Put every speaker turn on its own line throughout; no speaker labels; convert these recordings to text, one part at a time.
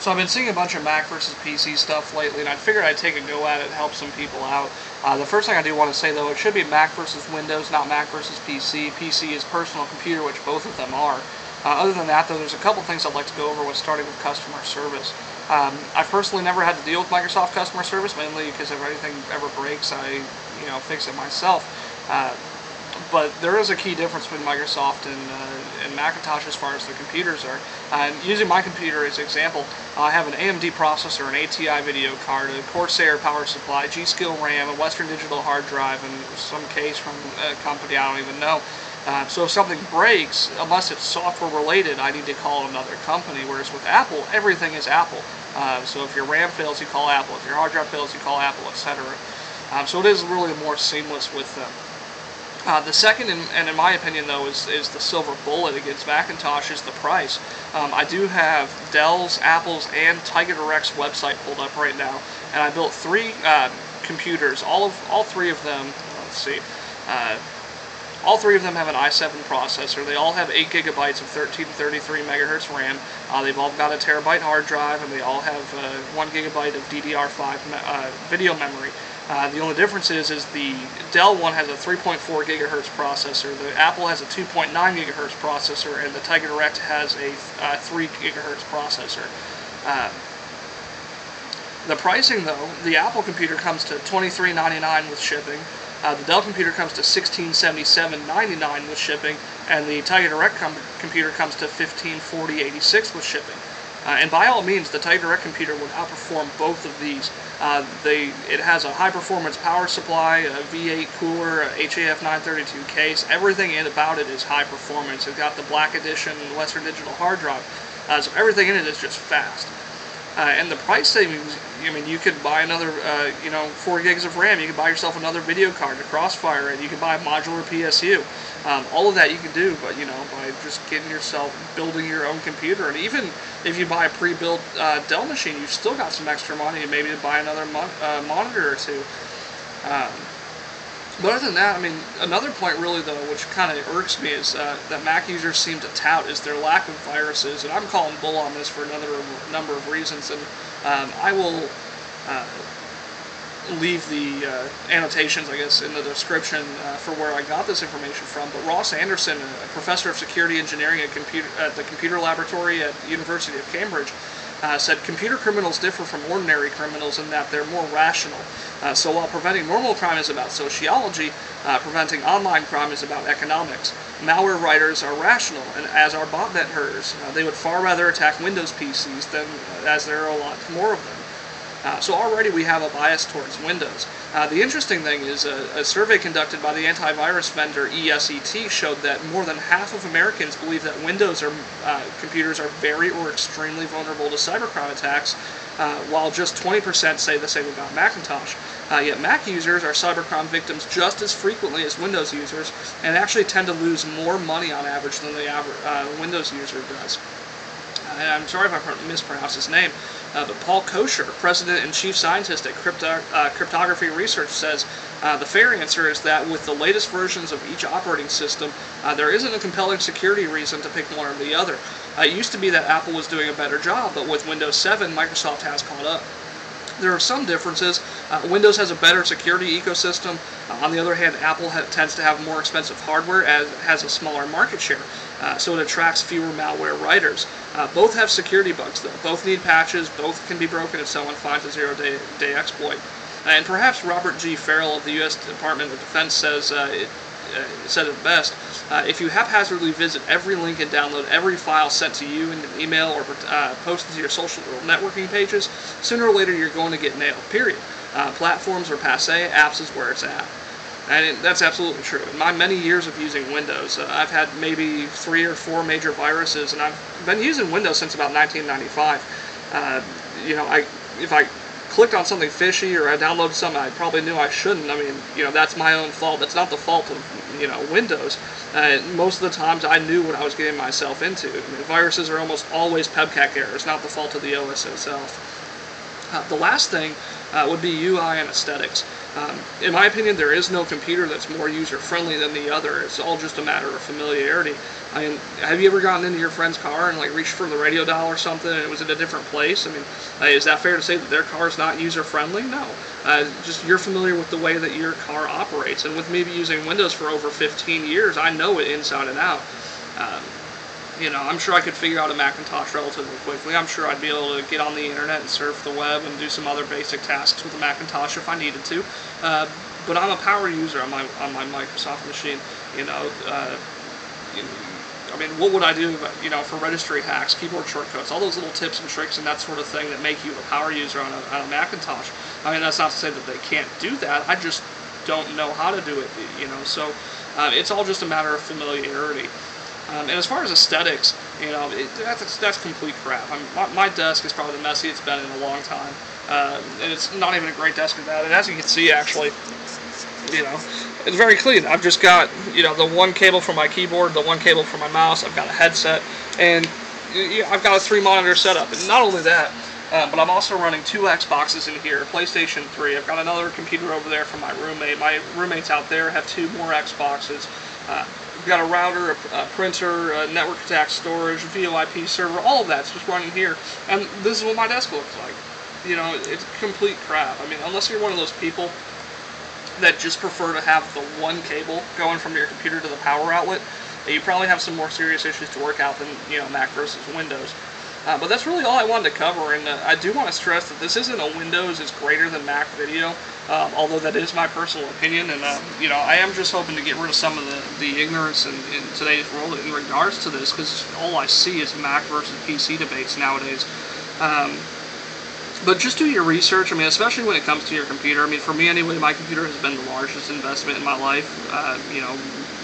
So I've been seeing a bunch of Mac versus PC stuff lately, and I figured I'd take a go at it and help some people out. The first thing I do want to say, though, it should be Mac versus Windows, not Mac versus PC. PC is personal computer, which both of them are. Other than that, though, there's a couple things I'd like to go over with, starting with customer service. I've personally never had to deal with Microsoft customer service, mainly because if anything ever breaks, I fix it myself. But there is a key difference between Microsoft and Macintosh as far as the computers are. Using my computer as an example, I have an AMD processor, an ATI video card, a Corsair power supply, G-Skill RAM, a Western Digital hard drive, and some case from a company I don't even know. So if something breaks, unless it's software related, I need to call another company, whereas with Apple, everything is Apple. So if your RAM fails, you call Apple. If your hard drive fails, you call Apple, etc. So it is really more seamless with them. The second, and in my opinion though, is the silver bullet against Macintosh, is the price. I do have Dell's, Apple's, and TigerDirect's website pulled up right now, and I built three computers. All three of them, let's see, all three of them have an i7 processor. They all have 8 gigabytes of 1333 megahertz RAM. They've all got a terabyte hard drive, and they all have 1 gigabyte of DDR5 video memory. The only difference is the Dell one has a 3.4 gigahertz processor, the Apple has a 2.9 gigahertz processor, and the TigerDirect has a 3 gigahertz processor. The pricing, though, the Apple computer comes to $23.99 with shipping. The Dell computer comes to $1677.99 with shipping, and the TigerDirect computer comes to $1540.86 with shipping. And by all means, the TigerDirect computer would outperform both of these. It has a high-performance power supply, a V8 cooler, a HAF 932 case. Everything about it is high performance. It's got the Black Edition Western Digital hard drive, so everything in it is just fast. And the price savings, I mean, you could buy another, 4 gigs of RAM. You could buy yourself another video card to Crossfire, and you could buy a modular PSU. All of that you can do, but by just building your own computer. And even if you buy a pre-built Dell machine, you've still got some extra money, maybe to buy another monitor or two. But other than that, I mean, another point really, though, which kind of irks me is that Mac users seem to tout is their lack of viruses, and I'm calling bull on this for another number of reasons, and I will leave the annotations, I guess, in the description for where I got this information from. But Ross Anderson, a professor of security engineering at the computer laboratory at the University of Cambridge, said computer criminals differ from ordinary criminals in that they're more rational. So while preventing normal crime is about sociology, preventing online crime is about economics. Malware writers are rational, and as are botnet herders. They would far rather attack Windows PCs than as there are a lot more of them. So already we have a bias towards Windows. The interesting thing is a survey conducted by the antivirus vendor ESET showed that more than half of Americans believe that Windows computers are very or extremely vulnerable to cybercrime attacks, while just 20% say the same about Macintosh. Yet Mac users are cybercrime victims just as frequently as Windows users, and actually tend to lose more money on average than the Windows user does. And I'm sorry if I mispronounced his name, but Paul Kosher, President and Chief Scientist at Cryptography Research, says the fair answer is that with the latest versions of each operating system, there isn't a compelling security reason to pick one or the other. It used to be that Apple was doing a better job, but with Windows 7, Microsoft has caught up. There are some differences. Windows has a better security ecosystem. On the other hand, Apple tends to have more expensive hardware, as has a smaller market share, so it attracts fewer malware writers. Both have security bugs, though. Both need patches. Both can be broken if someone finds a zero-day exploit. And perhaps Robert G. Farrell of the U.S. Department of Defense said it best. If you haphazardly visit every link and download every file sent to you in an email or posted to your social networking pages, sooner or later you're going to get nailed, period. Platforms are passé, apps is where it's at. And that's absolutely true. In my many years of using Windows, I've had maybe 3 or 4 major viruses, and I've been using Windows since about 1995. If I clicked on something fishy or I downloaded something I probably knew I shouldn't, I mean, that's my own fault. That's not the fault of, Windows. Most of the times I knew what I was getting myself into. I mean, viruses are almost always PEBKEK errors, not the fault of the OS itself. The last thing would be UI and aesthetics. In my opinion, there is no computer that's more user-friendly than the other. It's all just a matter of familiarity. I mean, have you ever gotten into your friend's car and like reached for the radio dial or something and it was in a different place? I mean, is that fair to say that their car is not user-friendly? No. Just you're familiar with the way that your car operates. And with me using Windows for over 15 years, I know it inside and out. You know, I'm sure I could figure out a Macintosh relatively quickly. I'm sure I'd be able to get on the internet and surf the web and do some other basic tasks with a Macintosh if I needed to. But I'm a power user on my Microsoft machine. You know, I mean, what would I do, you know, for registry hacks, keyboard shortcuts, all those little tips and tricks and that sort of thing that make you a power user on a Macintosh? I mean, that's not to say that they can't do that. I just don't know how to do it, you know. So it's all just a matter of familiarity. And as far as aesthetics, you know, that's complete crap. I mean, my desk is probably the messiest it's been in a long time, and it's not even a great desk at that. And as you can see, actually, you know, it's very clean. I've just got, you know, the one cable for my keyboard, the one cable for my mouse. I've got a headset, and I've got a 3-monitor setup. And not only that, but I'm also running 2 Xboxes in here, PlayStation 3. I've got another computer over there from my roommate. My roommates out there have 2 more Xboxes. We've got a router, a printer, a network attached storage, a VoIP server, all of that's just running here. And this is what my desk looks like. You know, it's complete crap. I mean, unless you're one of those people that just prefer to have the one cable going from your computer to the power outlet, you probably have some more serious issues to work out than, you know, Mac versus Windows. But that's really all I wanted to cover, and I do want to stress that this isn't a Windows is greater than Mac video, although that is my personal opinion, and you know, I am just hoping to get rid of some of the ignorance in today's world in regards to this, because all I see is Mac versus PC debates nowadays. But just do your research. I mean, especially when it comes to your computer. I mean, for me anyway, my computer has been the largest investment in my life, you know,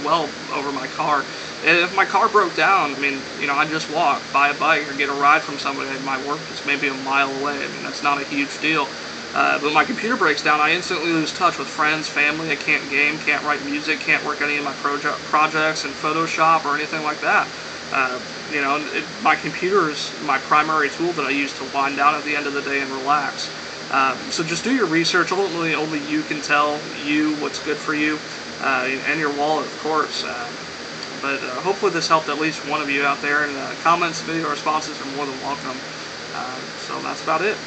well over my car. And if my car broke down, I mean, you know, I'd just walk, buy a bike, or get a ride from somebody at my work that's maybe a mile away. I mean, that's not a huge deal. But my computer breaks down, I instantly lose touch with friends, family. I can't game, can't write music, can't work any of my projects in Photoshop or anything like that. You know, my computer is my primary tool that I use to wind down at the end of the day and relax. So just do your research. Ultimately, only you can tell you what's good for you, and your wallet, of course. But hopefully this helped at least one of you out there, and comments, video responses are more than welcome. So that's about it.